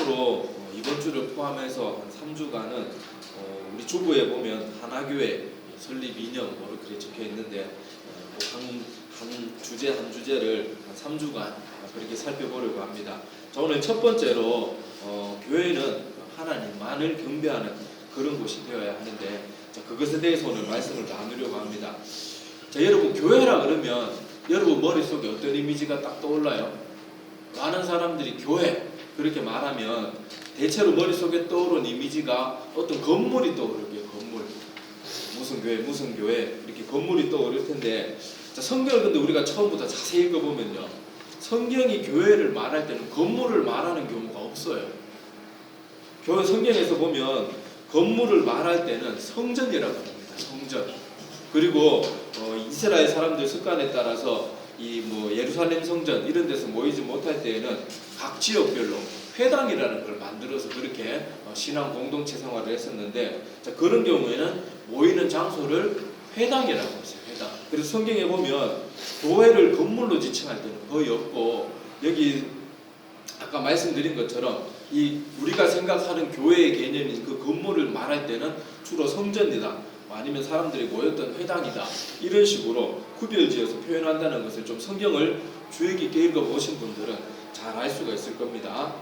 앞으로 이번 주를 포함해서 한 3주간은 우리 주보에 보면 하나교회 설립 2년 뭐 그렇게 적혀 있는데 한 주제를 한 3주간 그렇게 살펴보려고 합니다. 자, 오늘 첫 번째로 교회는 하나님만을 경배하는 그런 곳이 되어야 하는데, 자, 그것에 대해서 오늘 말씀을 나누려고 합니다. 자, 여러분, 교회라 그러면 여러분 머릿속에 어떤 이미지가 딱 떠올라요? 많은 사람들이 교회 그렇게 말하면 대체로 머릿속에 떠오르는 이미지가 어떤 건물이 떠오르게요. 건물. 무슨 교회 이렇게 건물이 떠오를 텐데, 자, 성경을 근데 우리가 처음부터 자세히 읽어보면요, 성경이 교회를 말할 때는 건물을 말하는 경우가 없어요. 성경에서 보면 건물을 말할 때는 성전이라고 합니다. 성전. 그리고 이스라엘 사람들 습관에 따라서 예루살렘 성전 이런 데서 모이지 못할 때에는 각 지역별로 회당이라는 걸 만들어서 그렇게 신앙 공동체 생활을 했었는데, 자, 그런 경우에는 모이는 장소를 회당이라고 했어요. 회당. 그래서 성경에 보면 교회를 건물로 지칭할 때는 거의 없고, 여기 아까 말씀드린 것처럼 우리가 생각하는 교회의 개념인 그 건물을 말할 때는 주로 성전이다, 아니면 사람들이 모였던 회당이다, 이런 식으로 구별지어서 표현한다는 것을 좀 성경을 주의 깊게 읽어보신 분들은 잘 알 수가 있을 겁니다.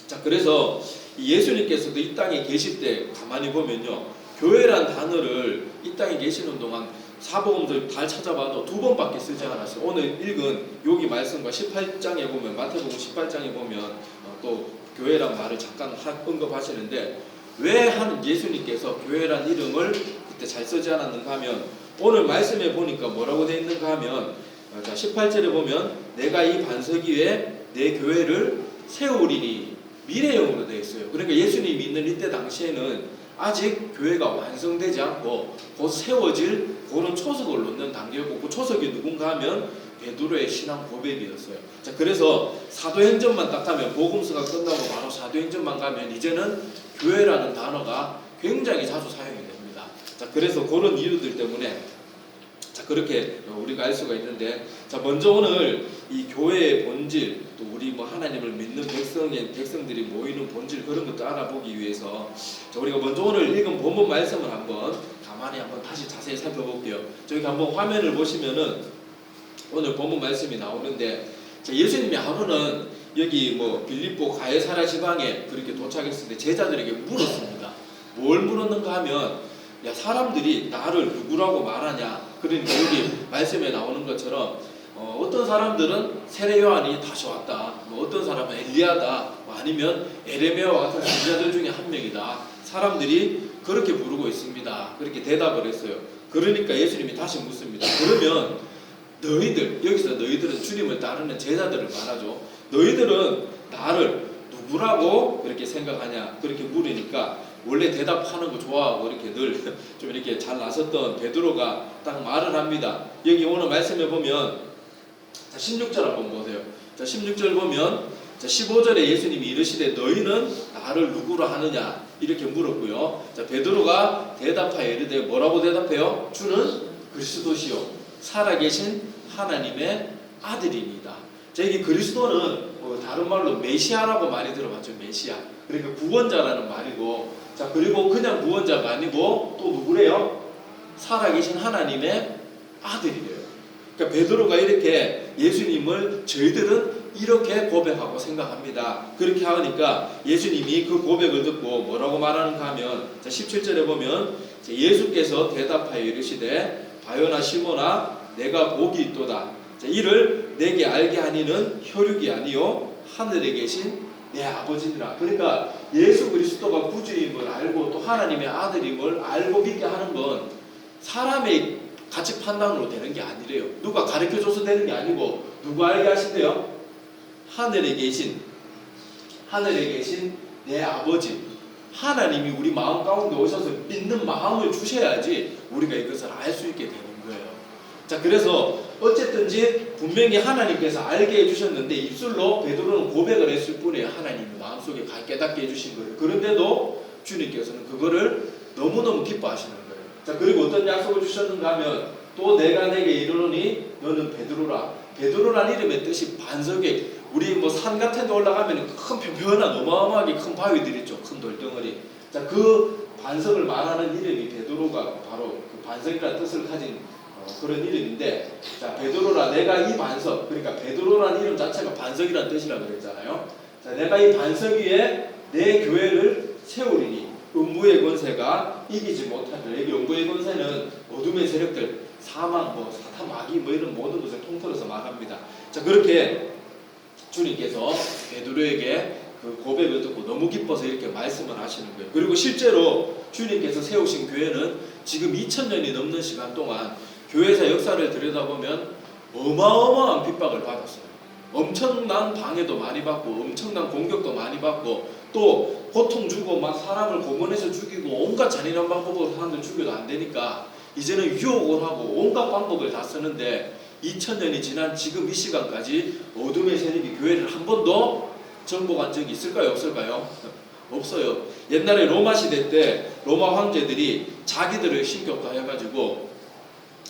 자, 그래서 예수님께서도 이 땅에 계실 때 가만히 보면요, 교회란 단어를 이 땅에 계시는 동안 사복음들 다 찾아봐도 2번밖에 쓰지 않았어요. 오늘 읽은 여기 말씀과 18장에 보면, 마태복음 18장에 보면 또 교회란 말을 잠깐 언급하시는데, 왜 예수님께서 교회란 이름을 그때 잘 쓰지 않았는가 하면, 오늘 말씀에 보니까 뭐라고 되어 있는가 하면, 자, 18절에 보면 내가 이 반석 위에 내 교회를 세우리니, 미래형으로 되어 있어요. 그러니까 예수님이 있는 이때 당시에는 아직 교회가 완성되지 않고 곧 세워질 그런 초석을 놓는 단계였고, 그 초석이 누군가 하면 베드로의 신앙 고백이었어요. 자, 그래서 사도행전만 딱 가면, 복음서가 끝나고 바로 사도행전만 가면 이제는 교회라는 단어가 굉장히 자주 사용이 됩니다. 자, 그래서 그런 이유들 때문에 자, 그렇게 우리가 알 수가 있는데, 자, 먼저 오늘 이 교회의 본질, 또 우리 하나님을 믿는 백성들이 모이는 본질, 그런 것도 알아보기 위해서, 자, 우리가 먼저 오늘 읽은 본문 말씀을 한번 가만히 한번 다시 자세히 살펴볼게요. 저기 한번 화면을 보시면은 오늘 본문 말씀이 나오는데, 자, 예수님이 하루는 여기 빌립보 가이사랴 지방에 그렇게 도착했을 때 제자들에게 물었습니다. 뭘 물었는가 하면, 야, 사람들이 나를 누구라고 말하냐? 그러니까 여기 말씀에 나오는 것처럼 어떤 사람들은 세례 요한이 다시 왔다, 어떤 사람은 엘리야다, 아니면 에레미야와 같은 선지자들 중에 한 명이다, 사람들이 그렇게 부르고 있습니다. 그렇게 대답을 했어요. 그러니까 예수님이 다시 묻습니다. 그러면 여기서 너희들은 주님을 따르는 제자들을 말하죠. 너희들은 나를 누구라고 그렇게 생각하냐? 그렇게 물으니까, 원래 대답하는 거 좋아하고 이렇게 늘 좀 이렇게 잘 나섰던 베드로가 딱 말을 합니다. 여기 오늘 말씀에 보면, 자, 16절 한번 보세요. 자, 16절 보면, 자, 15절에 예수님이 이르시되 너희는 나를 누구로 하느냐? 이렇게 물었고요. 자, 베드로가 대답하여 이르되, 뭐라고 대답해요? 주는 그리스도시요 살아계신 하나님의 아들입니다. 자, 여기 그리스도는 다른 말로 메시아라고 많이 들어봤죠. 메시아. 그러니까 구원자라는 말이고, 자, 그리고 그냥 구원자가 아니고 또 누구래요? 살아계신 하나님의 아들이래요. 그러니까 베드로가 이렇게 예수님을 저희들은 이렇게 고백하고 생각합니다. 그렇게 하니까 예수님이 그 고백을 듣고 뭐라고 말하는가 하면, 자, 17절에 보면 예수께서 대답하여 이르시되 바요나 시모나 내가 복이 있도다. 자, 이를 내게 알게 하니는 혈육이 아니요 하늘에 계신 내 아버지니라. 그러니까 예수 그리스도가 구주임을 알고 또 하나님의 아들임을 알고 믿게 하는 건 사람의 가치 판단으로 되는 게 아니래요. 누가 가르쳐줘서 되는 게 아니고, 누가 알게 하신대요? 하늘에 계신 내 아버지, 하나님이 우리 마음 가운데 오셔서 믿는 마음을 주셔야지 우리가 이것을 알 수 있게 되는 거예요. 자, 그래서 어쨌든지 분명히 하나님께서 알게 해주셨는데 입술로 베드로는 고백을 했을 뿐이에요. 하나님이 마음속에 깨닫게 해주신 거예요. 그런데도 주님께서는 그거를 너무너무 기뻐하시는 거예요. 자, 그리고 어떤 약속을 주셨는가 하면, 또 내가 내게 이르노니 너는 베드로라. 베드로란 이름의 뜻이 반석에 우리 뭐 산 같은 데 올라가면 큰 평평한 어마어마하게 큰 바위들 있죠. 큰 돌덩어리. 자, 그 반석을 말하는 이름이 베드로가 바로 그 반석이라는 뜻을 가진 그런 이름인데, 자, 베드로라, 내가 이 반석, 그러니까 베드로라는 이름 자체가 반석이라는 뜻이라고 그랬잖아요. 자, 내가 이 반석 위에 내 교회를 세우리니 음부의 권세가 이기지 못하리라. 여기 음부의 권세는 어둠의 세력들, 사망, 뭐 사탄, 마귀, 뭐 이런 모든 것을 통틀어서 말합니다. 자, 그렇게 주님께서 베드로에게 그 고백을 듣고 너무 기뻐서 이렇게 말씀을 하시는 거예요. 그리고 실제로 주님께서 세우신 교회는 지금 2000년이 넘는 시간 동안 교회사 역사를 들여다보면 어마어마한 핍박을 받았어요. 엄청난 방해도 많이 받고 엄청난 공격도 많이 받고 또 고통 주고 막 사람을 고문해서 죽이고 온갖 잔인한 방법으로 사람들 죽여도 안 되니까 이제는 유혹을 하고 온갖 방법을 다 쓰는데 2000년이 지난 지금 이 시간까지 어둠의 세력이 교회를 한 번도 정복한 적이 있을까요? 없을까요? 없어요. 옛날에 로마 시대 때 로마 황제들이 자기들을 신격화해가지고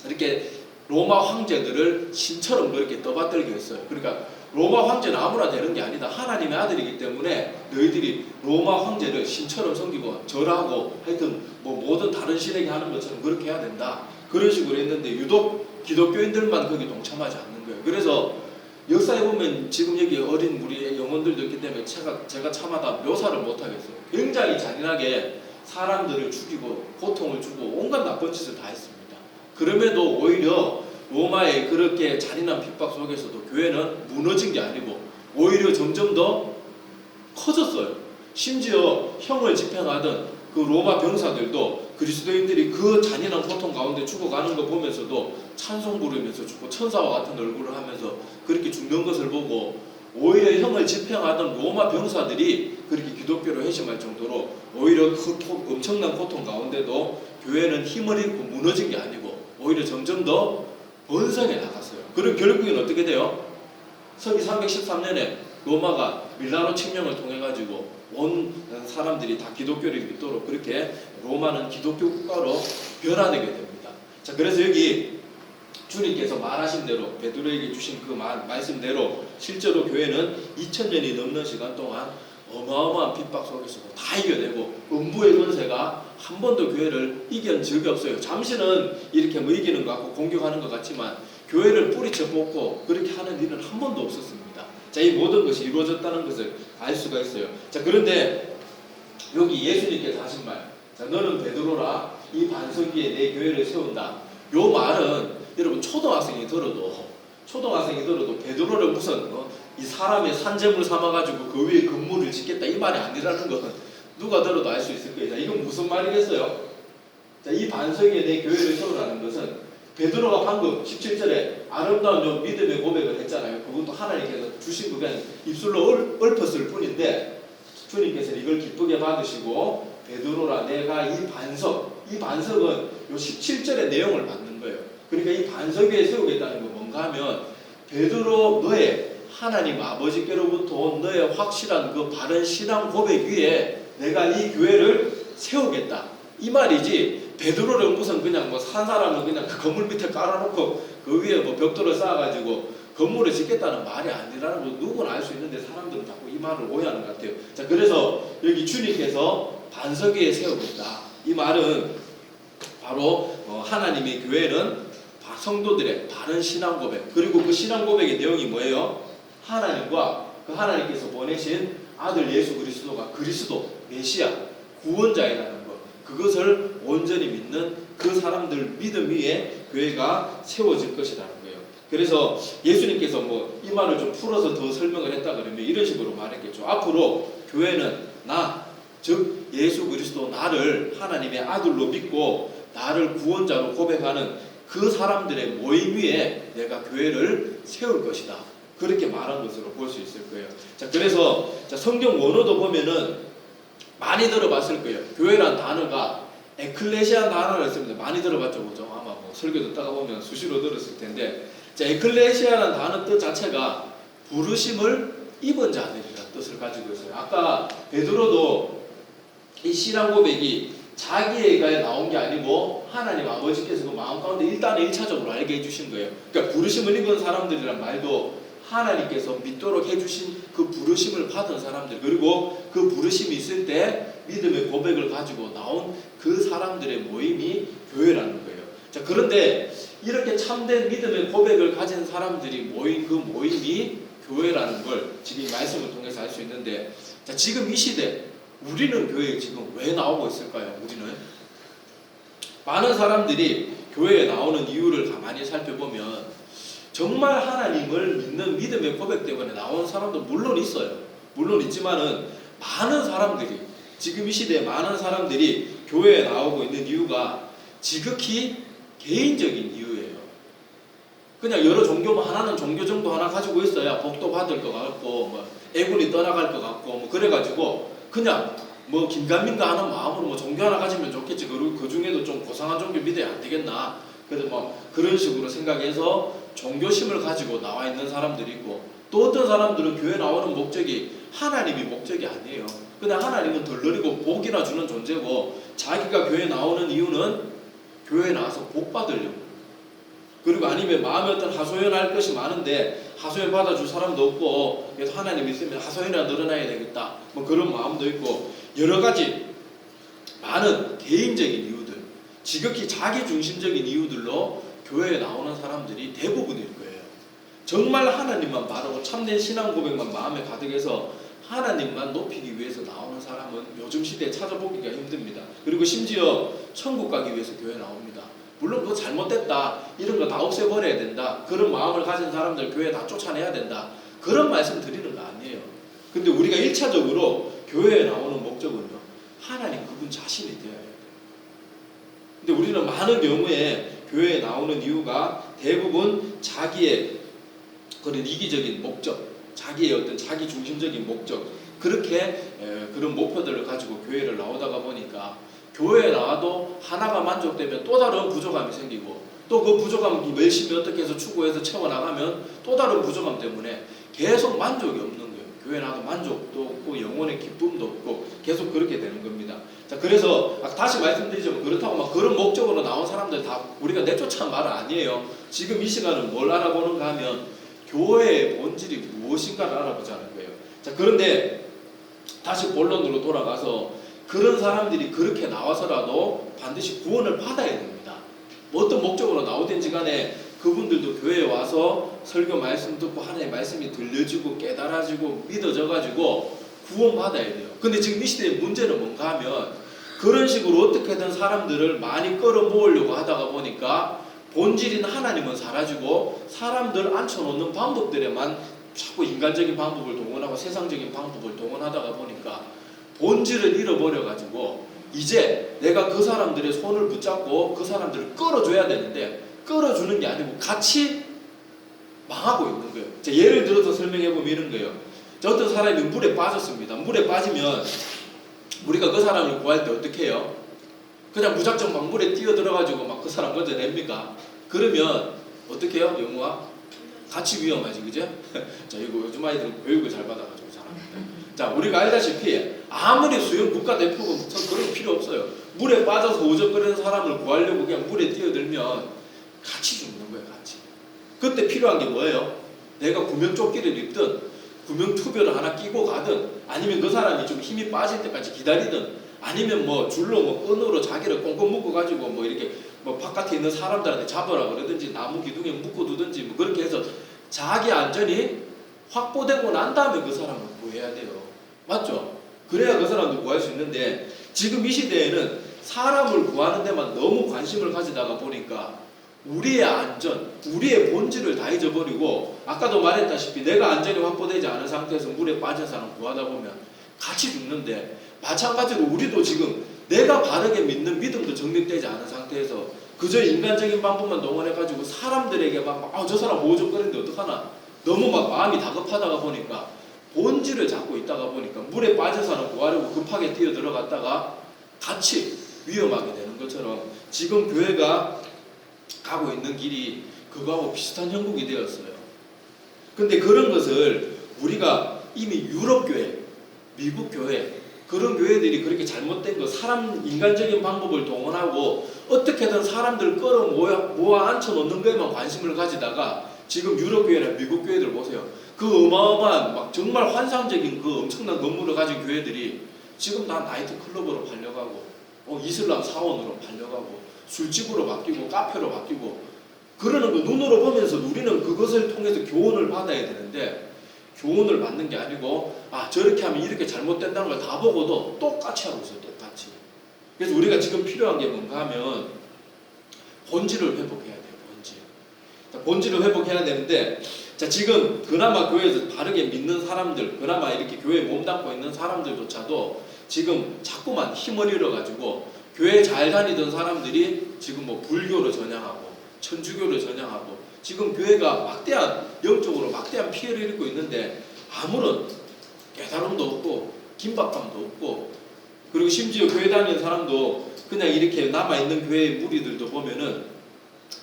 이렇게 로마 황제들을 신처럼 그렇게 떠받들게 했어요. 그러니까 로마 황제는 아무나 되는 게 아니다. 하나님의 아들이기 때문에 너희들이 로마 황제를 신처럼 섬기고 절하고 하여튼 뭐 모든 다른 신에게 하는 것처럼 그렇게 해야 된다. 그런 식으로 했는데 유독 기독교인들만 거기 동참하지 않는 거예요. 그래서 역사에 보면 지금 여기 어린 우리 영혼들도 있기 때문에 제가 차마다 묘사를 못하겠어요. 굉장히 잔인하게 사람들을 죽이고 고통을 주고 온갖 나쁜 짓을 다 했습니다. 그럼에도 오히려 로마의 그렇게 잔인한 핍박 속에서도 교회는 무너진 게 아니고 오히려 점점 더 커졌어요. 심지어 형을 집행하던 그 로마 병사들도 그리스도인들이 그 잔인한 고통 가운데 죽어가는 거 보면서도 찬송 부르면서 죽고 천사와 같은 얼굴을 하면서 그렇게 죽는 것을 보고 오히려 형을 집행하던 로마 병사들이 그렇게 기독교로 회심할 정도로 오히려 그 엄청난 고통 가운데도 교회는 힘을 잃고 무너진 게 아니고 오히려 점점 더 번성해 나갔어요. 그리고 결국엔 어떻게 돼요? 서기 313년에 로마가 밀라노 칙령을 통해 가지고 온 사람들이 다 기독교를 믿도록 그렇게 로마는 기독교 국가로 변화되게 됩니다. 자, 그래서 여기 주님께서 말하신 대로 베드로에게 주신 그 말씀대로 실제로 교회는 2000년이 넘는 시간 동안 어마어마한 핍박 속에서도 다 이겨내고 음부의 권세가 한 번도 교회를 이긴 적이 없어요. 잠시는 이렇게 뭐 이기는 것 같고 공격하는 것 같지만 교회를 뿌리쳐 뽑고 그렇게 하는 일은 한 번도 없었습니다. 자, 이 모든 것이 이루어졌다는 것을 알 수가 있어요. 자, 그런데 여기 예수님께서 하신 말, 자, 너는 베드로라, 이 반석 위에 내 교회를 세운다. 요 말은 여러분 초등학생이 들어도 베드로를 무슨 이 사람의 산재물 삼아가지고 그 위에 건물을 짓겠다 이 말이 아니라는 것은 누가 들어도 알 수 있을 거예요. 자, 이건 무슨 말이겠어요? 자, 이 반석 위에 내 교회를 세우라는 것은 베드로가 방금 17절에 아름다운 요 믿음의 고백을 했잖아요. 그것도 하나님께서 주신 거 그냥 입술로 읊었을 뿐인데 주님께서는 이걸 기쁘게 받으시고 베드로라 내가 이 반석은 요 17절의 내용을 받는 거예요. 그러니까 이 반석 위에 세우겠다는 건 뭔가 하면 베드로 너의 하나님 아버지께로부터 온 너의 확실한 그 바른 신앙 고백 위에 내가 이 교회를 세우겠다 이 말이지. 베드로를 무슨 그냥 뭐 산 사람은 그냥 그 건물 밑에 깔아놓고 그 위에 뭐 벽돌을 쌓아가지고 건물을 짓겠다는 말이 아니라는 거 누구나 알 수 있는데 사람들은 자꾸 이 말을 오해하는 것 같아요. 자, 그래서 여기 주님께서 반석 위에 세우겠다 이 말은 바로 하나님의 교회는 성도들의 바른 신앙 고백, 그리고 그 신앙 고백의 내용이 뭐예요? 하나님과 그 하나님께서 보내신 아들 예수 그리스도가 그리스도 메시아 구원자이라는 것, 그것을 온전히 믿는 그 사람들 믿음 위에 교회가 세워질 것이라는 거예요. 그래서 예수님께서 뭐 이 말을 좀 풀어서 더 설명을 했다 그러면 이런 식으로 말했겠죠. 앞으로 교회는 나, 즉 예수 그리스도 나를 하나님의 아들로 믿고 나를 구원자로 고백하는 그 사람들의 모임 위에 내가 교회를 세울 것이다. 그렇게 말한 것으로 볼 수 있을 거예요. 자, 그래서 성경 원어도 보면은 많이 들어봤을 거예요. 교회란 단어가 에클레시아 단어를 씁니다. 많이 들어봤죠, 그죠? 아마 뭐 설교 듣다가 보면 수시로 들었을 텐데, 자, 에클레시아라는 단어 뜻 자체가 부르심을 입은 자들이라는 뜻을 가지고 있어요. 아까 베드로도 이 신앙 고백이 자기애가 나온 게 아니고 하나님 아버지께서 그 마음 가운데 일단은 1차적으로 알게 해주신 거예요. 그러니까 부르심을 입은 사람들이란 말도 하나님께서 믿도록 해주신 그 부르심을 받은 사람들, 그리고 그 부르심이 있을 때 믿음의 고백을 가지고 나온 그 사람들의 모임이 교회라는 거예요. 자, 그런데 이렇게 참된 믿음의 고백을 가진 사람들이 모인 그 모임이 교회라는 걸 지금 이 말씀을 통해서 알 수 있는데, 자, 지금 이 시대 우리는 교회에 지금 왜 나오고 있을까요? 우리는 많은 사람들이 교회에 나오는 이유를 가만히 살펴보면 정말 하나님을 믿는 믿음의 고백 때문에 나오는 사람도 물론 있어요. 물론 있지만은 많은 사람들이, 지금 이 시대에 많은 사람들이 교회에 나오고 있는 이유가 지극히 개인적인 이유예요. 그냥 여러 종교만 하나는 종교 정도 하나 가지고 있어야 복도 받을 것 같고 뭐 애군이 떠나갈 것 같고 뭐 그래가지고 그냥 뭐 긴가민가 하는 마음으로 뭐 종교 하나 가지면 좋겠지. 그리고 그 중에도 좀 고상한 종교 믿어야 안 되겠나. 그래서 뭐 그런 식으로 생각해서 종교심을 가지고 나와 있는 사람들이 있고, 또 어떤 사람들은 교회 나오는 목적이 하나님이 목적이 아니에요. 그냥 하나님은 덜러리고 복이나 주는 존재고, 자기가 교회 나오는 이유는 교회에 나와서 복 받으려고. 그리고 아니면 마음에 어떤 하소연할 것이 많은데 하소연 받아줄 사람도 없고, 그래서 하나님 있으면 하소연이나 늘어나야 되겠다, 뭐 그런 마음도 있고, 여러 가지 많은 개인적인 이유들, 지극히 자기중심적인 이유들로 교회에 나오는 사람들이 대부분일 거예요. 정말 하나님만 바라고 참된 신앙 고백만 마음에 가득해서 하나님만 높이기 위해서 나오는 사람은 요즘 시대에 찾아보기가 힘듭니다. 그리고 심지어 천국 가기 위해서 교회 나옵니다. 물론 그거 잘못됐다, 이런 거 다 없애버려야 된다, 그런 마음을 가진 사람들 교회 다 쫓아내야 된다, 그런 말씀 드리는 거 아니에요. 근데 우리가 1차적으로 교회에 나오는 목적은요, 하나님 그분 자신이 되어야 해요. 근데 우리는 많은 경우에 교회에 나오는 이유가 대부분 자기의 그런 이기적인 목적, 자기의 어떤 자기 중심적인 목적, 그렇게 그런 목표들을 가지고 교회를 나오다가 보니까 교회에 나와도 하나가 만족되면 또 다른 부족함이 생기고, 또 그 부족함 열심히 어떻게 해서 추구해서 채워나가면 또 다른 부족함 때문에 계속 만족이 없는 거예요. 교회 나와도 만족도 없고 영혼의 기쁨도 없고 계속 그렇게 되는 겁니다. 자, 그래서 다시 말씀드리자면, 그렇다고 막 그런 목적으로 나온 사람들 다 우리가 내쫓은 말은 아니에요. 지금 이 시간은 뭘 알아보는가 하면 교회의 본질이 무엇인가를 알아보자는 거예요. 자, 그런데 다시 본론으로 돌아가서 그런 사람들이 그렇게 나와서라도 반드시 구원을 받아야 됩니다. 뭐 어떤 목적으로 나오든지 간에 그분들도 교회에 와서 설교 말씀 듣고 하나님의 말씀이 들려지고 깨달아지고 믿어져가지고 구원받아야 돼요. 근데 지금 이 시대의 문제는 뭔가 하면 그런 식으로 어떻게든 사람들을 많이 끌어모으려고 하다가 보니까 본질인 하나님은 사라지고 사람들 앉혀놓는 방법들에만 자꾸 인간적인 방법을 동원하고 세상적인 방법을 동원하다가 보니까 본질을 잃어버려가지고 이제 내가 그 사람들의 손을 붙잡고 그 사람들을 끌어줘야 되는데 끌어주는 게 아니고 같이 망하고 있는 거예요. 자, 예를 들어서 설명해보면 이런 거예요. 어떤 사람이 물에 빠졌습니다. 물에 빠지면 우리가 그 사람을 구할 때 어떻게 해요? 그냥 무작정 막 물에 뛰어들어가지고 막 그 사람 먼저 냅니까? 그러면 어떻게 해요? 영우아? 같이 위험하지, 그죠? 자, 이거 요즘 아이들은 교육을 잘 받아가지고 잘합니다. 자, 우리가 알다시피 아무리 수영 국가대표고 그런 거 필요 없어요. 물에 빠져서 우적거리는 사람을 구하려고 그냥 물에 뛰어들면 같이 죽는 거예요, 같이. 그때 필요한 게 뭐예요? 내가 구명조끼를 입든 구명투별을 하나 끼고 가든, 아니면 그 사람이 좀 힘이 빠질 때까지 기다리든, 아니면 뭐 줄로 뭐 끈으로 자기를 꽁꽁 묶어가지고 뭐 이렇게 뭐 바깥에 있는 사람들한테 잡으라 그러든지 나무 기둥에 묶어두든지 뭐 그렇게 해서 자기 안전이 확보되고 난 다음에 그 사람을 구해야 돼요. 맞죠? 그래야 그 사람도 구할 수 있는데, 지금 이 시대에는 사람을 구하는 데만 너무 관심을 가지다가 보니까 우리의 안전, 우리의 본질을 다 잊어버리고, 아까도 말했다시피 내가 안전이 확보되지 않은 상태에서 물에 빠진 사람 구하다 보면 같이 죽는데, 마찬가지로 우리도 지금 내가 바르게 믿는 믿음도 정립되지 않은 상태에서 그저 인간적인 방법만 동원해가지고 사람들에게 막 저 사람 모욕거리는데 어떡하나, 너무 막 마음이 다급하다가 보니까 본질을 잡고 있다가 보니까 물에 빠진 사람 구하려고 급하게 뛰어 들어갔다가 같이 위험하게 되는 것처럼 지금 교회가 가고 있는 길이 그거하고 비슷한 형국이 되었어요. 근데 그런 것을 우리가 이미 유럽 교회, 미국 교회, 그런 교회들이 그렇게 잘못된 거, 사람 인간적인 방법을 동원하고 어떻게든 사람들 끌어 모아 앉혀놓는 것에만 관심을 가지다가 지금 유럽 교회나 미국 교회들 보세요. 그 어마어마한 막 정말 환상적인 그 엄청난 건물을 가진 교회들이 지금 다 나이트 클럽으로 팔려가고 이슬람 사원으로 팔려가고 술집으로 바뀌고 카페로 바뀌고 그러는 거 눈으로 보면서 우리는 그것을 통해서 교훈을 받아야 되는데 교훈을 받는 게 아니고 저렇게 하면 이렇게 잘못된다는 걸 다 보고도 똑같이 하고 있어요. 똑같이. 그래서 우리가 지금 필요한 게 뭔가 하면 본질을 회복해야 돼요. 본질을 회복해야 되는데 지금 그나마 교회에서 바르게 믿는 사람들 그나마 이렇게 교회에 몸담고 있는 사람들조차도 지금 자꾸만 힘을 잃어가지고 교회 잘 다니던 사람들이 지금 뭐 불교로 전향하고 천주교로 전향하고 지금 교회가 막대한 영적으로 막대한 피해를 입고 있는데 아무런 깨달음도 없고 긴박감도 없고 그리고 심지어 교회 다니는 사람도 그냥 이렇게 남아있는 교회의 무리들도 보면은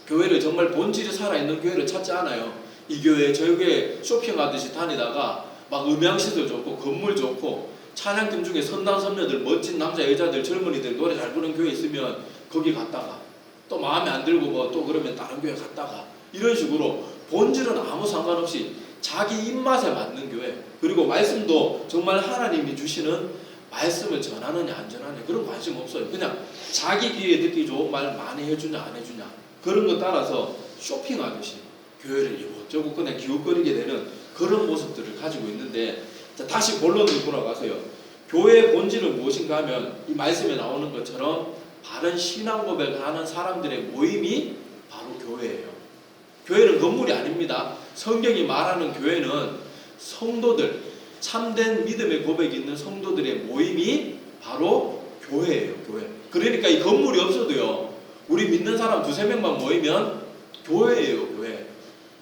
교회를 정말 본질이 살아있는 교회를 찾지 않아요. 이 교회 저 교회 쇼핑하듯이 다니다가 막 음향시설 좋고 건물 좋고 찬양팀 중에 선남 선녀들 멋진 남자 여자들 젊은이들 노래 잘 부르는 교회 있으면 거기 갔다가 또 마음에 안 들고 뭐 또 그러면 다른 교회 갔다가 이런 식으로 본질은 아무 상관없이 자기 입맛에 맞는 교회 그리고 말씀도 정말 하나님이 주시는 말씀을 전하느냐 안 전하느냐 그런 관심 없어요. 그냥 자기 귀에 듣기 좋은 말 많이 해주냐 안 해주냐 그런 거 따라서 쇼핑하듯이 교회를 이곳저곳 그냥 기웃거리게 되는 그런 모습들을 가지고 있는데 다시 본론으로 돌아가서요. 교회의 본질은 무엇인가 하면 이 말씀에 나오는 것처럼 바른 신앙 고백을 하는 사람들의 모임이 바로 교회예요. 교회는 건물이 아닙니다. 성경이 말하는 교회는 성도들, 참된 믿음의 고백이 있는 성도들의 모임이 바로 교회예요. 교회. 그러니까 이 건물이 없어도요. 우리 믿는 사람 두세 명만 모이면 교회예요. 교회.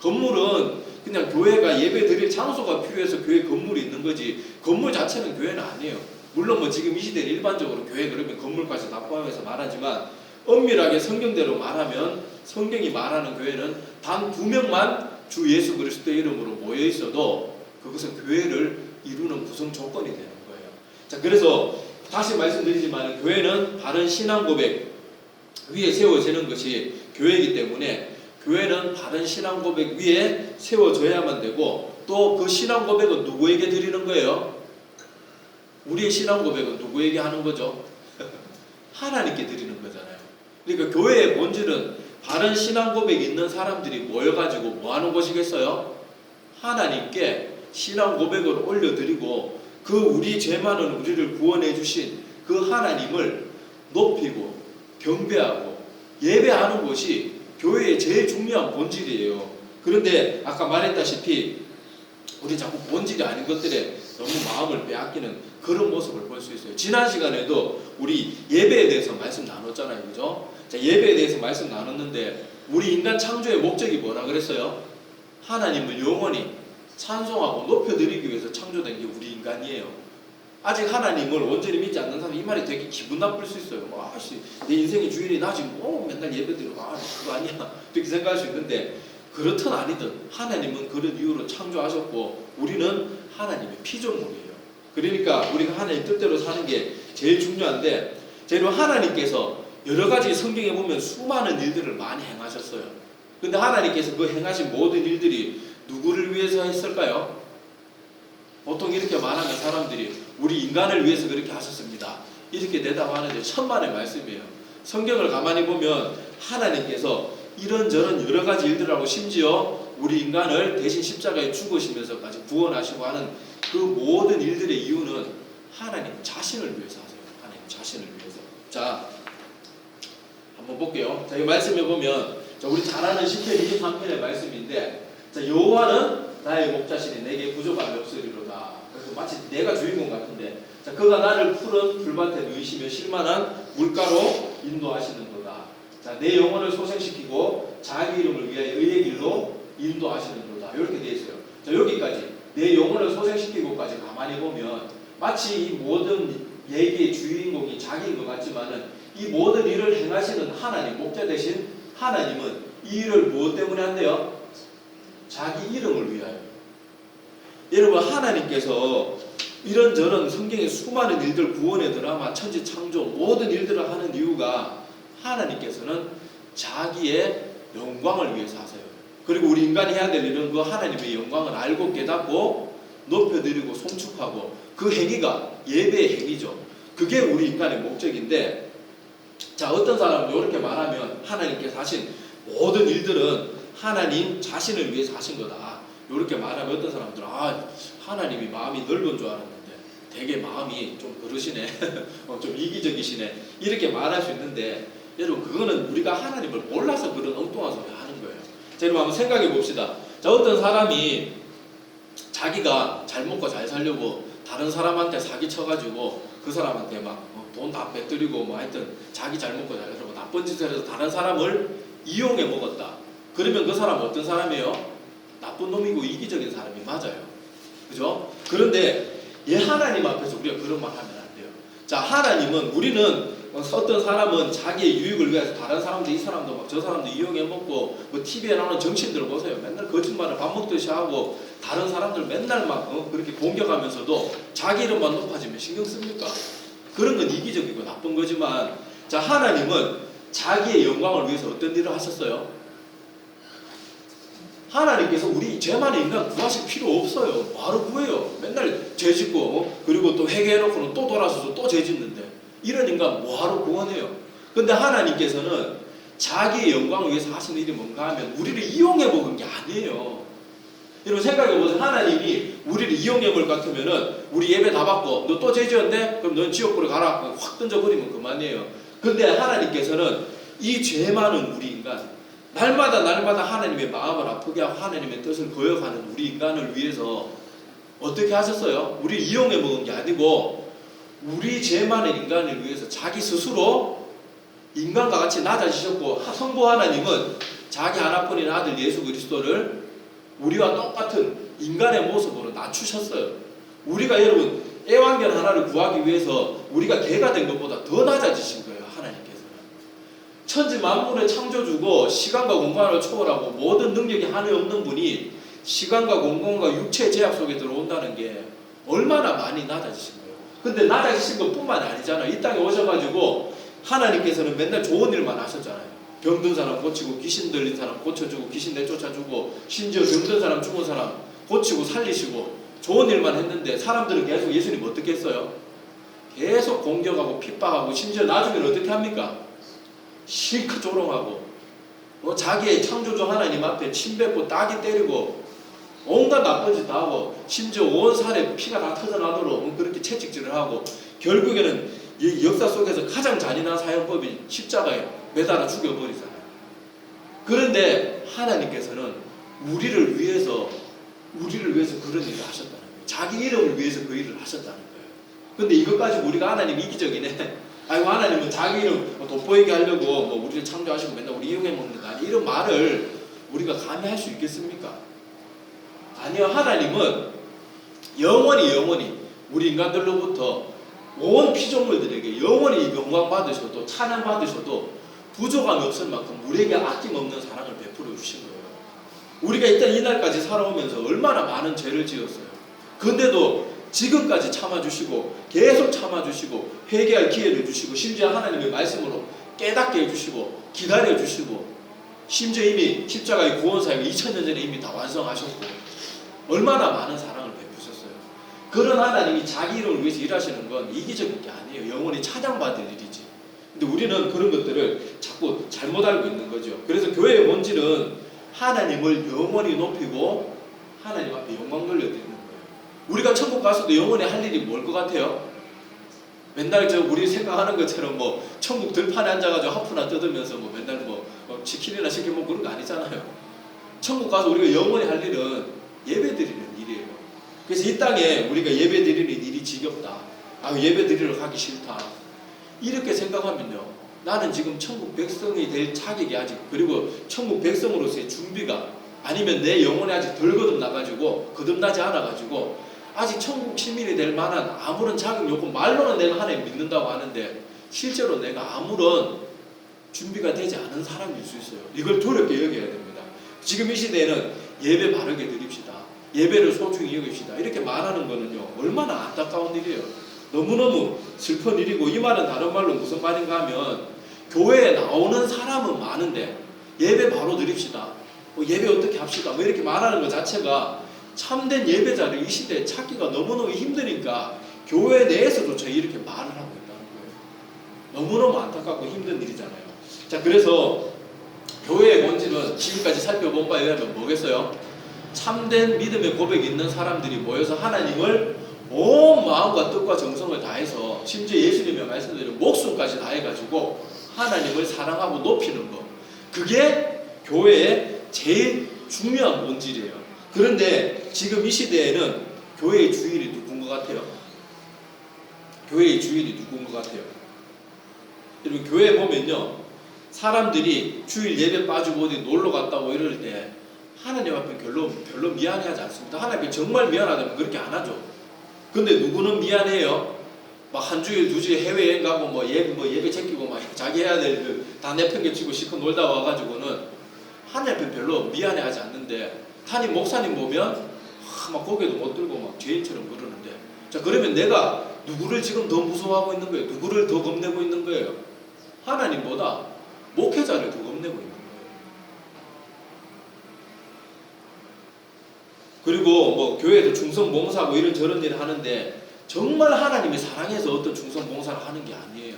건물은 그냥 교회가 예배 드릴 장소가 필요해서 교회 건물이 있는 거지 건물 자체는 교회는 아니에요. 물론 뭐 지금 이 시대는 일반적으로 교회 그러면 건물까지 다 포함해서 말하지만 엄밀하게 성경대로 말하면 성경이 말하는 교회는 단 2명만 주 예수 그리스도의 이름으로 모여 있어도 그것은 교회를 이루는 구성 조건이 되는 거예요. 자, 그래서 다시 말씀드리지만 교회는 바른 신앙 고백 위에 세워지는 것이 교회이기 때문에 교회는 바른 신앙 고백 위에 세워져야만 되고 또 그 신앙 고백은 누구에게 드리는 거예요? 우리의 신앙 고백은 누구에게 하는 거죠? 하나님께 드리는 거잖아요. 그러니까 교회의 본질은 바른 신앙 고백이 있는 사람들이 모여가지고 뭐 하는 것이겠어요? 하나님께 신앙 고백을 올려드리고 그 우리 죄 많은 우리를 구원해 주신 그 하나님을 높이고 경배하고 예배하는 것이 교회의 제일 중요한 본질이에요. 그런데 아까 말했다시피 우리 자꾸 본질이 아닌 것들에 너무 마음을 빼앗기는 그런 모습을 볼 수 있어요. 지난 시간에도 우리 예배에 대해서 말씀 나눴잖아요. 그죠? 자, 예배에 대해서 말씀 나눴는데 우리 인간 창조의 목적이 뭐라 그랬어요? 하나님을 영원히 찬송하고 높여드리기 위해서 창조된 게 우리 인간이에요. 아직 하나님을 온전히 믿지 않는 사람이 이 말이 되게 기분 나쁠 수 있어요. 내 인생의 주인이 나 지금 맨날 예배드리고 그거 아니야 이렇게 생각할 수 있는데 그렇든 아니든 하나님은 그런 이유로 창조하셨고 우리는 하나님의 피조물이에요. 그러니까 우리가 하나님 뜻대로 사는 게 제일 중요한데 제일 하나님께서 여러 가지 성경에 보면 수많은 일들을 많이 행하셨어요. 근데 하나님께서 그 행하신 모든 일들이 누구를 위해서 했을까요? 보통 이렇게 말하면 사람들이 우리 인간을 위해서 그렇게 하셨습니다. 이렇게 대답하는데 천만의 말씀이에요. 성경을 가만히 보면 하나님께서 이런저런 여러 가지 일들하고 심지어 우리 인간을 대신 십자가에 죽으시면서까지 구원하시고 하는 그 모든 일들의 이유는 하나님 자신을 위해서 하세요. 하나님 자신을 위해서. 자, 한번 볼게요. 자, 이 말씀에 보면 우리 잘 아는 시편 23편의 말씀인데 자, 여호와는 나의 목자시니 내게 부족함이 없으리로다. 그래서 마치 내가 주인공 같은데 자, 그가 나를 푸른 풀밭에 누이시며 실만한 물가로 인도하시는 거다. 자, 내 영혼을 소생시키고 자기 이름을 위하여 의의 길로 인도하시는 거다. 이렇게 되어 있어요. 자, 여기까지 내 영혼을 소생시키고까지 가만히 보면 마치 이 모든 얘기의 주인공이 자기인 것 같지만은 이 모든 일을 행하시는 하나님, 목자 되신 하나님은 이 일을 무엇 때문에 한대요? 자기 이름을 위하여. 여러분 하나님께서 이런저런 성경의 수많은 일들 구원의 드라마 천지 창조 모든 일들을 하는 이유가 하나님께서는 자기의 영광을 위해서 하세요. 그리고 우리 인간이 해야 될 일은 그 하나님의 영광을 알고 깨닫고 높여드리고 송축하고 그 행위가 예배의 행위죠. 그게 우리 인간의 목적인데, 자, 어떤 사람은 이렇게 말하면 하나님께서 하신 모든 일들은 하나님 자신을 위해서 하신 거다. 이렇게 말하면 어떤 사람들은 하나님이 마음이 넓은 줄 알았는데 되게 마음이 좀 그러시네. 좀 이기적이시네. 이렇게 말할 수 있는데, 여러분 그거는 우리가 하나님을 몰라서 그런 엉뚱한 소리 하는 거예요. 자, 여러분 한번 생각해 봅시다. 자, 어떤 사람이 자기가 잘 먹고 잘 살려고 다른 사람한테 사기 쳐가지고 그 사람한테 막 돈 다 빼뜨리고 뭐 하여튼 자기 잘 먹고 잘 살고 나쁜 짓을 해서 다른 사람을 이용해 먹었다. 그러면 그 사람은 어떤 사람이에요? 나쁜 놈이고 이기적인 사람이 맞아요. 그죠? 그런데 하나님 앞에서 우리가 그런 말 하면 안 돼요. 자, 하나님은, 우리는 어떤 사람은 자기의 유익을 위해서 다른 사람도, 이 사람도 막 저 사람도 이용해 먹고, 뭐 TV에 나오는 정치인들 보세요. 맨날 거짓말을 밥 먹듯이 하고 다른 사람들 맨날 막 그렇게 공격하면서도 자기 이름만 높아지면 신경 씁니까? 그런 건 이기적이고 나쁜 거지만, 자, 하나님은 자기의 영광을 위해서 어떤 일을 하셨어요? 하나님께서 우리 죄 많은 인간 구하실 필요 없어요. 바로 구해요. 맨날 죄 짓고 그리고 또 회개해놓고는 또 돌아서서 또 죄 짓는데 이런 인간 뭐하러 구원해요? 근데 하나님께서는 자기의 영광을 위해서 하신 일이 뭔가 하면 우리를 이용해 먹은 게 아니에요. 여러분 생각해보세요. 하나님이 우리를 이용해 먹을 것 같으면은 우리 예배 다 받고 너 또 죄 지었네? 그럼 넌 지옥불에 가라. 확 던져버리면 그만이에요. 근데 하나님께서는 이 죄 많은 우리 인간, 날마다 하나님의 마음을 아프게 하고 하나님의 뜻을 거역하는 우리 인간을 위해서 어떻게 하셨어요? 우리 이용해 먹은 게 아니고 우리 죄 많은 인간을 위해서 자기 스스로 인간과 같이 낮아지셨고, 성부 하나님은 자기 하나뿐인 아들 예수 그리스도를 우리와 똑같은 인간의 모습으로 낮추셨어요. 우리가 여러분 애완견 하나를 구하기 위해서 우리가 개가 된 것보다 더 낮아지신 거예요. 하나님께서는 천지 만물의 창조주고 시간과 공간을 초월하고 모든 능력이 한에 없는 분이 시간과 공간과 육체의 제약 속에 들어온다는 게 얼마나 많이 낮아지신 거예요. 근데 낮아지신 것뿐만 아니잖아요. 이 땅에 오셔가지고 하나님께서는 맨날 좋은 일만 하셨잖아요. 병든 사람 고치고, 귀신 들린 사람 고쳐주고, 귀신 내쫓아주고, 심지어 병든 사람 죽은 사람 고치고 살리시고 좋은 일만 했는데, 사람들은 계속 예수님 어떻게 했어요? 계속 공격하고 핍박하고, 심지어 나중에는 어떻게 합니까? 실컷 조롱하고 자기의 창조주 하나님 앞에 침뱉고 따기 때리고 온갖 나쁜 짓 다 하고, 심지어 온 살에 피가 다 터져나도록 그렇게 채찍질을 하고, 결국에는 이 역사 속에서 가장 잔인한 사형법이 십자가에 매달아 죽여버리잖아요. 그런데 하나님께서는 우리를 위해서 그런 일을 하셨다는 거예요. 자기 이름을 위해서 그 일을 하셨다는 거예요. 근데 이것 가지고 우리가 하나님 이기적이네, 아이고 하나님은 자기 이름 돋보이게 하려고 뭐 우리를 창조하시고 맨날 우리 이용해 먹는다, 이런 말을 우리가 감히 할 수 있겠습니까? 아니요. 하나님은 영원히 우리 인간들로부터 온 피조물들에게 영원히 영광 받으셔도 찬양 받으셔도 부족함이 없을 만큼 우리에게 아낌없는 사랑을 베풀어 주신 거예요. 우리가 일단 이날까지 살아오면서 얼마나 많은 죄를 지었어요. 근데도 지금까지 참아주시고, 계속 참아주시고, 회개할 기회를 주시고, 심지어 하나님의 말씀으로 깨닫게 해주시고, 기다려주시고, 심지어 이미 십자가의 구원사역을 2000년 전에 이미 다 완성하셨고, 얼마나 많은 사랑을 베푸셨어요. 그런 하나님이 자기 이름을 위해서 일하시는 건 이기적인 게 아니에요. 영원히 찬양받을 일이지. 근데 우리는 그런 것들을 자꾸 잘못 알고 있는 거죠. 그래서 교회의 본질은 하나님을 영원히 높이고 하나님 앞에 영광 돌려드리는 거예요. 우리가 천국 가서도 영원히 할 일이 뭘 것 같아요? 맨날 우리 생각하는 것처럼 뭐 천국 들판에 앉아가지고 하프나 뜯으면서 뭐 맨날 뭐 치킨이나 시켜 먹고 그런 거 아니잖아요. 천국 가서 우리가 영원히 할 일은 예배 드리는 일이에요. 그래서 이 땅에 우리가 예배 드리는 일이 지겹다, 예배 드리러 가기 싫다, 이렇게 생각하면요, 나는 지금 천국 백성이 될 자격이 아직, 그리고 천국 백성으로서의 준비가, 아니면 내 영혼이 아직 덜 거듭나지 않아가지고 아직 천국 시민이 될 만한 아무런 자격 요건, 말로는 내가 하나님 믿는다고 하는데 실제로 내가 아무런 준비가 되지 않은 사람일 수 있어요. 이걸 두렵게 여겨야 됩니다. 지금 이 시대에는 예배 바르게 드립시다, 예배를 소중히 여깁시다, 이렇게 말하는 거는요 얼마나 안타까운 일이에요. 너무너무 슬픈 일이고, 이 말은 다른 말로 무슨 말인가 하면, 교회에 나오는 사람은 많은데 예배 바로 드립시다, 예배 어떻게 합시다 뭐 이렇게 말하는 것 자체가 참된 예배자를 이 시대에 찾기가 너무너무 힘드니까 교회 내에서조차 이렇게 말을 하고 있다는 거예요. 너무너무 안타깝고 힘든 일이잖아요. 자, 그래서 교회의 본질은 지금까지 살펴본 바에 의하면 뭐겠어요? 참된 믿음의 고백이 있는 사람들이 모여서 하나님을 온 마음과 뜻과 정성을 다해서 심지어 예수님의 말씀대로 목숨까지 다해가지고 하나님을 사랑하고 높이는 것, 그게 교회의 제일 중요한 본질이에요. 그런데 지금 이 시대에는 교회의 주인이 누군 것 같아요? 교회의 주인이 누군 것 같아요? 여러분, 교회에 보면요, 사람들이 주일 예배 빠지고 어디 놀러 갔다고 이럴 때 하나님 앞에 별로 미안해하지 않습니다. 하나님께 정말 미안하다면 그렇게 안 하죠. 근데 누구는 미안해요? 막 한 주일 두 주일 해외여행 가고 뭐 예배 챙기고 막 자기 해야 될 그 다 내팽개치고 실컷 놀다 와가지고는 하나님 앞에 별로 미안해하지 않는데, 담임 목사님 보면 막 고개도 못 들고 막 죄인처럼 그러는데, 자, 그러면 내가 누구를 지금 더 무서워하고 있는 거예요? 누구를 더 겁내고 있는 거예요? 하나님보다 목회자를 더 겁내고 있는 거예요. 그리고 뭐 교회에서 충성봉사하고 이런저런 일을 하는데 정말 하나님이 사랑해서 어떤 충성봉사를 하는 게 아니에요.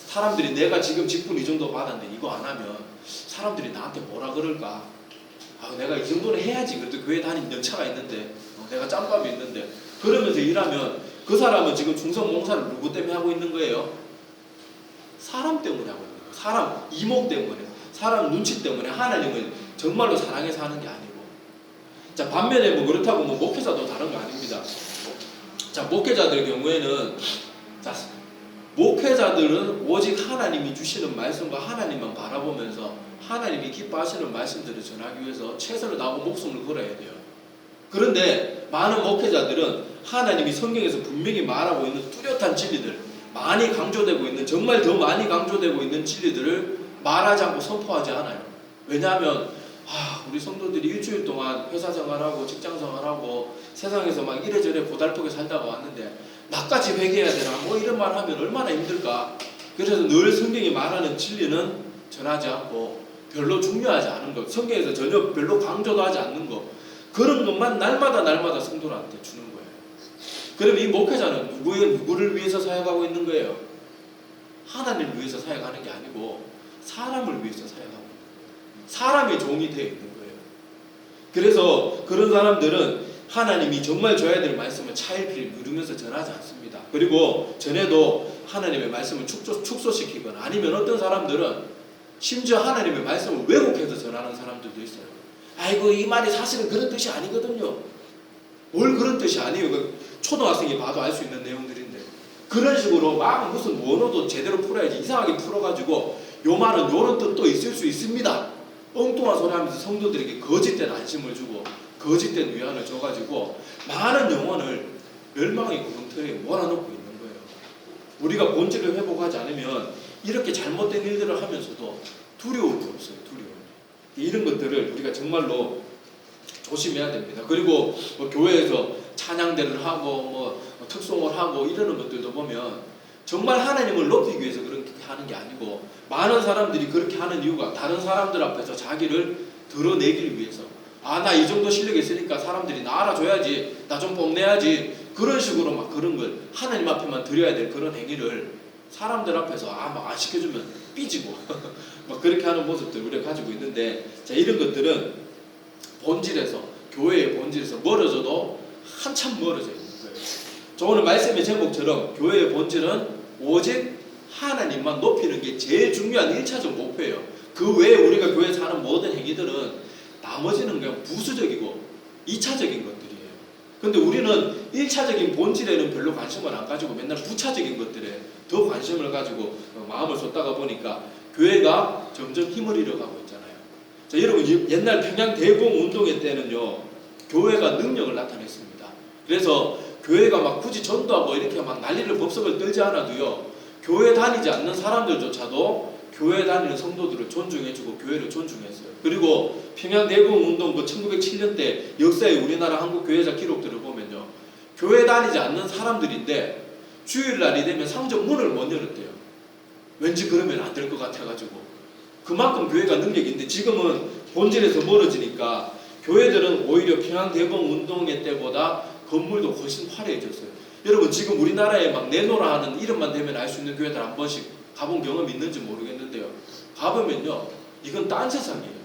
사람들이 내가 지금 직분 이 정도 받았는데 이거 안 하면 사람들이 나한테 뭐라 그럴까? 내가 이 정도는 해야지. 그래도 교회 다니는 연차가 있는데, 내가 짬밥이 있는데, 그러면서 일하면 그 사람은 지금 충성봉사를 누구 때문에 하고 있는 거예요? 사람 때문에 하고 있는 거예요. 사람 이목 때문에, 사람 눈치 때문에. 하나님은 정말로 사랑해서 하는 게 아니고. 자, 반면에 뭐 그렇다고 뭐 목회자도 다른 거 아닙니다. 자, 목회자들의 경우에는, 자, 목회자들은 오직 하나님이 주시는 말씀과 하나님만 바라보면서 하나님이 기뻐하시는 말씀들을 전하기 위해서 최선을 다하고 목숨을 걸어야 돼요. 그런데 많은 목회자들은 하나님이 성경에서 분명히 말하고 있는 뚜렷한 진리들, 많이 강조되고 있는, 정말 더 많이 강조되고 있는 진리들을 말하지 않고 선포하지 않아요. 왜냐하면 우리 성도들이 일주일 동안 회사 생활하고 직장 생활하고 세상에서 막 이래저래 고달프게 살다가 왔는데 나까지 회개해야 되나 뭐 이런 말 하면 얼마나 힘들까. 그래서 늘 성경이 말하는 진리는 전하지 않고 별로 중요하지 않은 것, 성경에서 전혀 별로 강조도 하지 않는 것, 그런 것만 날마다 성도들한테 주는 거예요. 그럼 이 목회자는 누구를 위해서 사역하고 있는 거예요? 하나님을 위해서 사역하는 게 아니고 사람을 위해서 사역하고 있는 거예요. 사람의 종이 되어 있는 거예요. 그래서 그런 사람들은 하나님이 정말 줘야 될 말씀을 차일피일 누르면서 전하지 않습니다. 그리고 전에도 하나님의 말씀을 축소시키거나, 아니면 어떤 사람들은 심지어 하나님의 말씀을 왜곡해서 전하는 사람들도 있어요. 아이고, 이 말이 사실은 그런 뜻이 아니거든요. 뭘 그런 뜻이 아니에요. 초등학생이 봐도 알 수 있는 내용들인데, 그런 식으로 막 무슨 원어도 제대로 풀어야지 이상하게 풀어가지고 요 말은 요런 뜻도 있을 수 있습니다, 엉뚱한 소리 하면서 성도들에게 거짓된 안심을 주고 거짓된 위안을 줘가지고 많은 영혼을 멸망의 구렁텅이에 몰아넣고 있는 거예요. 우리가 본질을 회복하지 않으면 이렇게 잘못된 일들을 하면서도 두려움이 없어요. 두려움. 이런 것들을 우리가 정말로 조심해야 됩니다. 그리고 뭐 교회에서 찬양대를 하고 뭐 특송을 하고 이러는 것들도 보면 정말 하나님을 높이기 위해서 그렇게 하는 게 아니고, 많은 사람들이 그렇게 하는 이유가 다른 사람들 앞에서 자기를 드러내기 위해서, 나 이 정도 실력이 있으니까 사람들이 나 알아줘야지, 나 좀 뽐내야지, 그런 식으로 막 그런 걸 하나님 앞에만 드려야 될 그런 행위를 사람들 앞에서 막 안 시켜주면 삐지고 막 그렇게 하는 모습들 우리가 가지고 있는데, 자, 이런 것들은 본질에서, 교회의 본질에서 멀어져도 한참 멀어져 있는 거예요. 저 오늘 말씀의 제목처럼 교회의 본질은 오직 하나님만 높이는 게 제일 중요한 1차적 목표예요. 그 외에 우리가 교회에서 하는 모든 행위들은 나머지는 그냥 부수적이고 2차적인 것들이에요. 근데 우리는 1차적인 본질에는 별로 관심을 안 가지고 맨날 부차적인 것들에 더 관심을 가지고 마음을 쏟다가 보니까 교회가 점점 힘을 잃어가고 있잖아요. 자, 여러분, 옛날 평양 대공 운동회 때는요, 교회가 능력을 나타냈습니다. 그래서 교회가 막 굳이 전도하고 이렇게 막 난리를 법석을 떨지 않아도요, 교회 다니지 않는 사람들조차도 교회 다니는 성도들을 존중해주고 교회를 존중했어요. 그리고 평양대공운동 1907년 때 역사의 우리나라 한국교회자 기록들을 보면요, 교회 다니지 않는 사람들인데 주일날이 되면 상점 문을 못 열었대요. 왠지 그러면 안 될 것 같아가지고. 그만큼 교회가 능력이 있는데, 지금은 본질에서 멀어지니까 교회들은 오히려 평양대봉 운동회 때보다 건물도 훨씬 화려해졌어요. 여러분 지금 우리나라에 막 내노라 하는 이름만 대면 알 수 있는 교회들 한 번씩 가본 경험 있는지 모르겠는데요. 가보면요 이건 딴 세상이에요.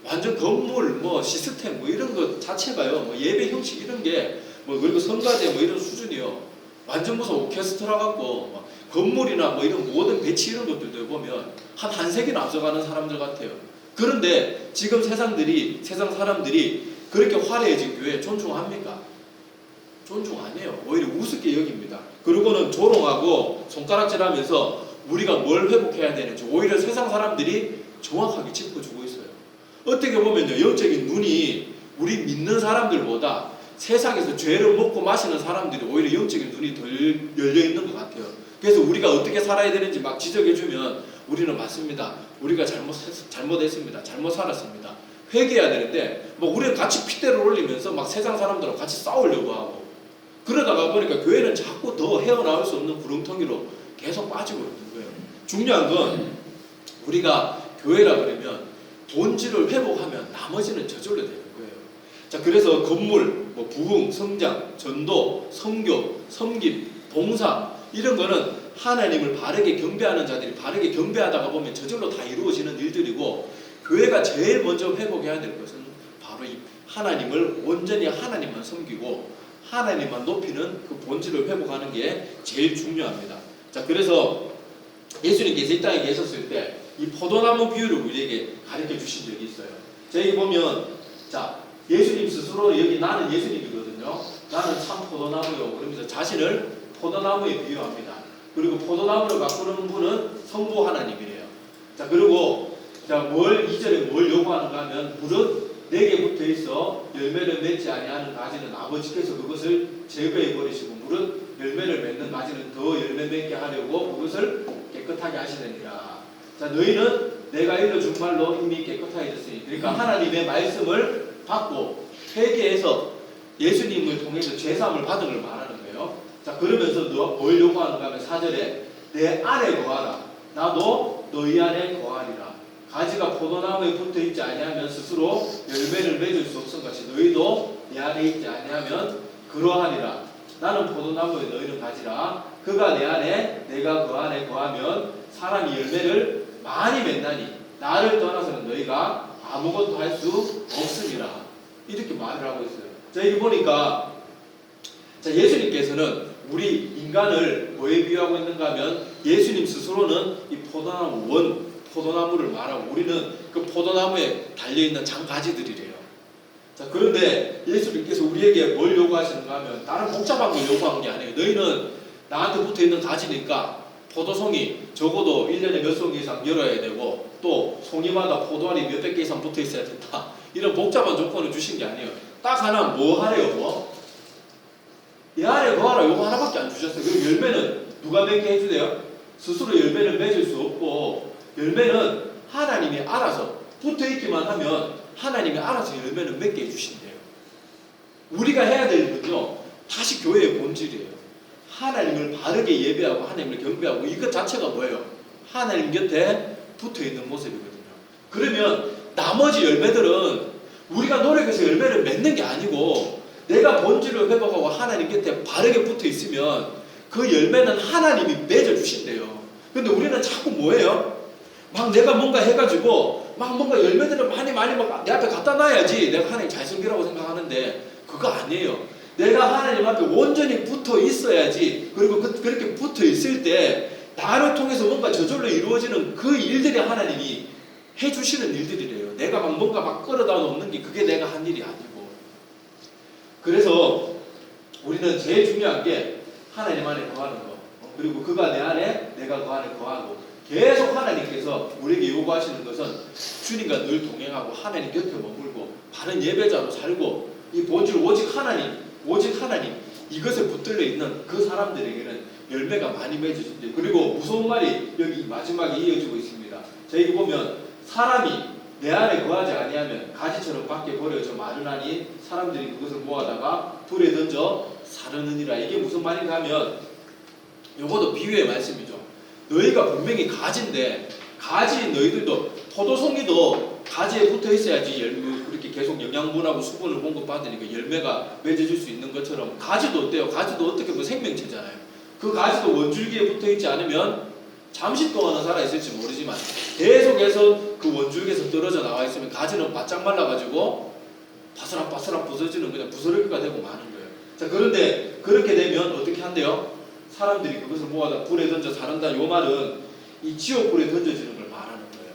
완전 건물 뭐 시스템 뭐 이런 것 자체가요 뭐 예배 형식 이런 게 뭐 그리고 성가대 뭐 이런 수준이요 완전 무슨 오케스트라 같고 막 건물이나 뭐 이런 모든 배치 이런 것들도 보면 한 세기나 앞서가는 사람들 같아요. 그런데 지금 세상 사람들이 그렇게 화려해진 교회 존중합니까? 존중 안 해요. 오히려 우습게 여깁니다. 그리고는 조롱하고 손가락질하면서 우리가 뭘 회복해야 되는지 오히려 세상 사람들이 정확하게 짚어주고 있어요. 어떻게 보면요 영적인 눈이 우리 믿는 사람들보다 세상에서 죄를 먹고 마시는 사람들이 오히려 영적인 눈이 덜 열려 있는 것 같아요. 그래서 우리가 어떻게 살아야 되는지 막 지적해주면 우리는 맞습니다. 우리가 잘못했습니다. 잘못 살았습니다. 회개해야 되는데 뭐 우리는 같이 핏대를 올리면서 막 세상 사람들하고 같이 싸우려고 하고 그러다가 보니까 교회는 자꾸 더 헤어나올 수 없는 구렁텅이로 계속 빠지고 있는 거예요. 중요한 건 우리가 교회라 그러면 본질을 회복하면 나머지는 저절로 되는 거예요. 자, 그래서 건물, 뭐 부흥, 성장, 전도, 선교, 섬김, 봉사 이런 거는 하나님을 바르게 경배하는 자들이 바르게 경배하다가 보면 저절로 다 이루어지는 일들이고 교회가 제일 먼저 회복해야 될 것은 바로 이 하나님을 온전히 하나님만 섬기고 하나님만 높이는 그 본질을 회복하는 게 제일 중요합니다. 자, 그래서 예수님께서 이 땅에 계셨을 때 이 포도나무 비유를 우리에게 가르쳐 주신 적이 있어요. 자, 여기 보면 자 예수님 스스로 여기 나는 예수님이거든요. 나는 참 포도나무요. 그러면서 자신을 포도나무에 비유합니다. 그리고 포도나무를 가꾸는 분은 성부 하나님이래요. 자, 그리고 자, 2절에 뭘 요구하는가 하면 무릇 내게 붙어 있어 열매를 맺지 아니하는 가지는 아버지께서 그것을 제거해 버리시고 무릇 열매를 맺는 가지는 더 열매 맺게 하려고 그것을 깨끗하게 하시느니라. 자, 너희는 내가 일러준 말로 이미 깨끗하여졌으니 그러니까 하나님의 말씀을 받고 회개해서 예수님을 통해서 죄사함을 받은 걸 말하는 거예요. 자, 그러면서 뭘 요구하는가 하면 4절에 내 안에 거하라. 나도 너희 안에 거하리라. 가지가 포도나무에 붙어있지 아니하면 스스로 열매를 맺을 수 없은 것이 너희도 내 안에 있지 아니하면 그러하리라. 나는 포도나무에 너희는 가지라. 그가 내 안에 내가 그 안에 거하면 사람이 열매를 많이 맺나니 나를 떠나서는 너희가 아무것도 할 수 없으리라. 이렇게 말을 하고 있어요. 자, 여기 보니까 자, 예수님께서는 우리 인간을 뭐에 비유하고 있는가 하면 예수님 스스로는 이 포도나무를 말하고 우리는 그 포도나무에 달려있는 장가지들이래요. 자, 그런데 예수님께서 우리에게 뭘 요구하시는가 하면 다른 복잡한 걸 요구하는 게 아니에요. 너희는 나한테 붙어있는 가지니까 포도송이 적어도 1년에 몇 송이 이상 열어야 되고 또 송이마다 포도알이 몇백 개 이상 붙어 있어야 된다. 이런 복잡한 조건을 주신 게 아니에요. 딱 하나 뭐 하래요? 뭐? 이 안에 거하라 요거 하나밖에 안 주셨어요. 그리고 열매는 누가 맺게 해주세요? 스스로 열매를 맺을 수 없고 열매는 하나님이 알아서 붙어있기만 하면 하나님이 알아서 열매는 맺게 해주신대요. 우리가 해야 될 건요 다시 교회의 본질이에요. 하나님을 바르게 예배하고 하나님을 경배하고 이것 자체가 뭐예요? 하나님 곁에 붙어있는 모습이거든요. 그러면 나머지 열매들은 우리가 노력해서 열매를 맺는 게 아니고 내가 본질을 회복하고 하나님 곁에 바르게 붙어있으면 그 열매는 하나님이 맺어주신대요. 근데 우리는 자꾸 뭐예요? 막 내가 뭔가 해가지고 막 뭔가 열매들을 많이 막 내 앞에 갖다 놔야지 내가 하나님 잘 섬기라고 생각하는데 그거 아니에요. 내가 하나님 앞에 온전히 붙어 있어야지. 그리고 그렇게 붙어 있을 때 나를 통해서 뭔가 저절로 이루어지는 그 일들이 하나님이 해주시는 일들이래요. 내가 막 뭔가 막 끌어다 놓는 게 그게 내가 한 일이 아니고. 그래서 우리는 제일 중요한 게 하나님 안에 거하는 거. 그리고 그가 내 안에 내가 그 안에 거하고 계속 하나님께서 우리에게 요구하시는 것은 주님과 늘 동행하고 하나님 곁에 머물고 바른 예배자로 살고 이 본질 오직 하나님 이것에 붙들려 있는 그 사람들에게는 열매가 많이 맺어진대. 그리고 무서운 말이 여기 마지막에 이어지고 있습니다. 자, 여기 보면 사람이 내 안에 거하지 아니하면 가지처럼 밖에 버려져 마르나니 사람들이 그것을 모아다가 불에 던져 사르느니라. 이게 무슨 말인가 하면 이것도 비유의 말씀이죠. 너희가 분명히 가지인데 가지인 너희들도 포도송이도 가지에 붙어 있어야지 그렇게 계속 영양분하고 수분을 공급받으니까 열매가 맺어질 수 있는 것처럼 가지도 어때요? 가지도 어떻게 보면 생명체잖아요. 그 가지도 원줄기에 붙어 있지 않으면 잠시 동안은 살아있을지 모르지만 계속해서 그 원줄기에서 떨어져 나와 있으면 가지는 바짝 말라가지고 바스락바스락 부서지는 그냥 부스러기가 되고 마는 거예요. 자, 그런데 그렇게 되면 어떻게 한대요? 사람들이 그것을 모아다 불에 던져 자른다. 요 말은 이 지옥불에 던져지는 걸 말하는 거예요.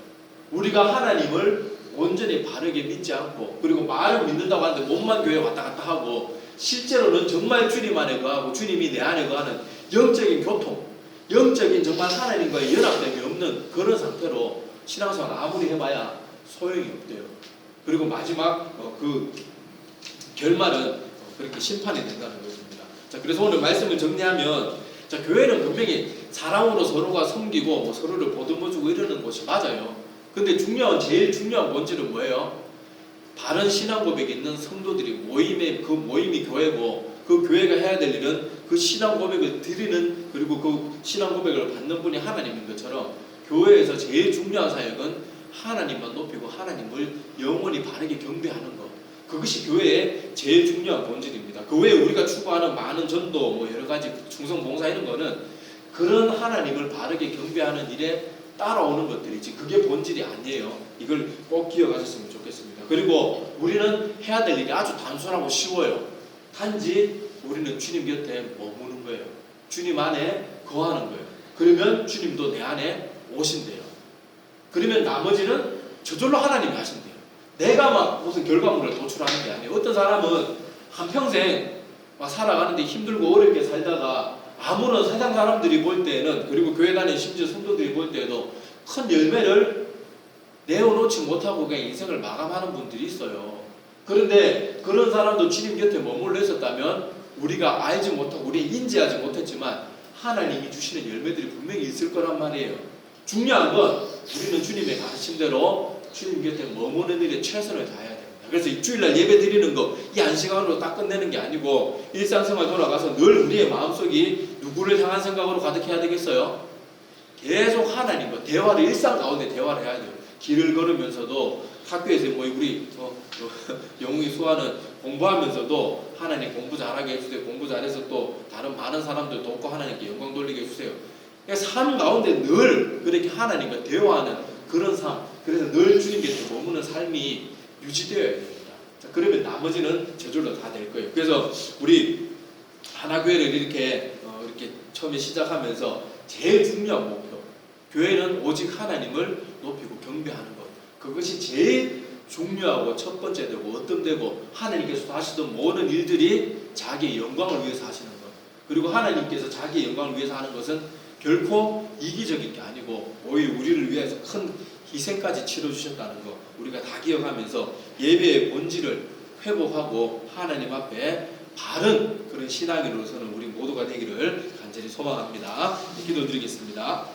우리가 하나님을 온전히 바르게 믿지 않고 그리고 말을 믿는다고 하는데 몸만 교회 왔다 갔다 하고 실제로는 정말 주님 안에 거하고 주님이 내 안에 거하는 영적인 교통, 영적인 정말 하나님과의 연합됨이 없는 그런 상태로 신앙생활 아무리 해봐야 소용이 없대요. 그리고 마지막 그 결말은 그렇게 심판이 된다는 것입니다. 자, 그래서 오늘 말씀을 정리하면, 자, 교회는 분명히 사랑으로 서로가 섬기고 뭐 서로를 보듬어주고 이러는 곳이 맞아요. 근데 제일 중요한 본질은 뭐예요? 바른 신앙 고백이 있는 성도들이 그 모임이 교회고, 그 교회가 해야 될 일은 그 신앙 고백을 드리는, 그리고 그 신앙 고백을 받는 분이 하나님인 것처럼 교회에서 제일 중요한 사역은 하나님만 높이고 하나님을 영원히 바르게 경배하는 것. 그것이 교회의 제일 중요한 본질입니다. 그 외에 우리가 추구하는 많은 전도, 뭐 여러 가지 충성 봉사 이런 거는 그런 하나님을 바르게 경배하는 일에 따라오는 것들이지 그게 본질이 아니에요. 이걸 꼭 기억하셨으면 좋겠습니다. 그리고 우리는 해야 될 일이 아주 단순하고 쉬워요. 단지 우리는 주님 곁에 머무는 거예요. 주님 안에 거하는 거예요. 그러면 주님도 내 안에 오신대요. 그러면 나머지는 저절로 하나님이 하신대요. 내가 막 무슨 결과물을 도출하는 게 아니에요. 어떤 사람은 한평생 막 살아가는데 힘들고 어렵게 살다가 아무런 세상 사람들이 볼 때는, 그리고 교회 다니는 심지어 성도들이 볼 때에도 큰 열매를 내어놓지 못하고 그냥 인생을 마감하는 분들이 있어요. 그런데 그런 사람도 주님 곁에 머물러 있었다면 우리가 알지 못하고 우리 인지하지 못했지만 하나님이 주시는 열매들이 분명히 있을 거란 말이에요. 중요한 건 우리는 주님의 가르침대로 주님 곁에 머무는 일에 최선을 다해야 됩니다. 그래서 이 주일날 예배 드리는 거, 이 안식안으로 딱 끝내는 게 아니고 일상생활 돌아가서 늘 우리의 마음속이 누구를 향한 생각으로 가득해야 되겠어요? 계속 하나님과 대화를, 일상 가운데 대화를 해야 돼요. 길을 걸으면서도, 학교에서 뭐 우리 영웅이 수아는 공부하면서도 하나님 공부 잘하게 해주세요. 공부 잘해서 또 다른 많은 사람들 돕고 하나님께 영광 돌리게 해주세요. 그러니까 삶 가운데 늘 그렇게 하나님과 대화하는 그런 삶, 그래서 늘 주님 곁에 머무는 삶이 유지되어야 됩니다. 자, 그러면 나머지는 저절로 다 될 거예요. 그래서 우리 하나교회를 이렇게 처음에 시작하면서 제일 중요한 목표, 교회는 오직 하나님을 높이고 경배하는 것, 그것이 제일 중요하고 첫 번째 되고 어뜸되고, 하나님께서 하시던 모든 일들이 자기의 영광을 위해서 하시는 것, 그리고 하나님께서 자기의 영광을 위해서 하는 것은 결코 이기적인 게 아니고 오히려 우리를 위해서 큰 희생까지 치러주셨다는 거 우리가 다 기억하면서 예배의 본질을 회복하고 하나님 앞에 바른 그런 신앙인으로서는 우리 모두가 되기를 간절히 소망합니다. 기도드리겠습니다.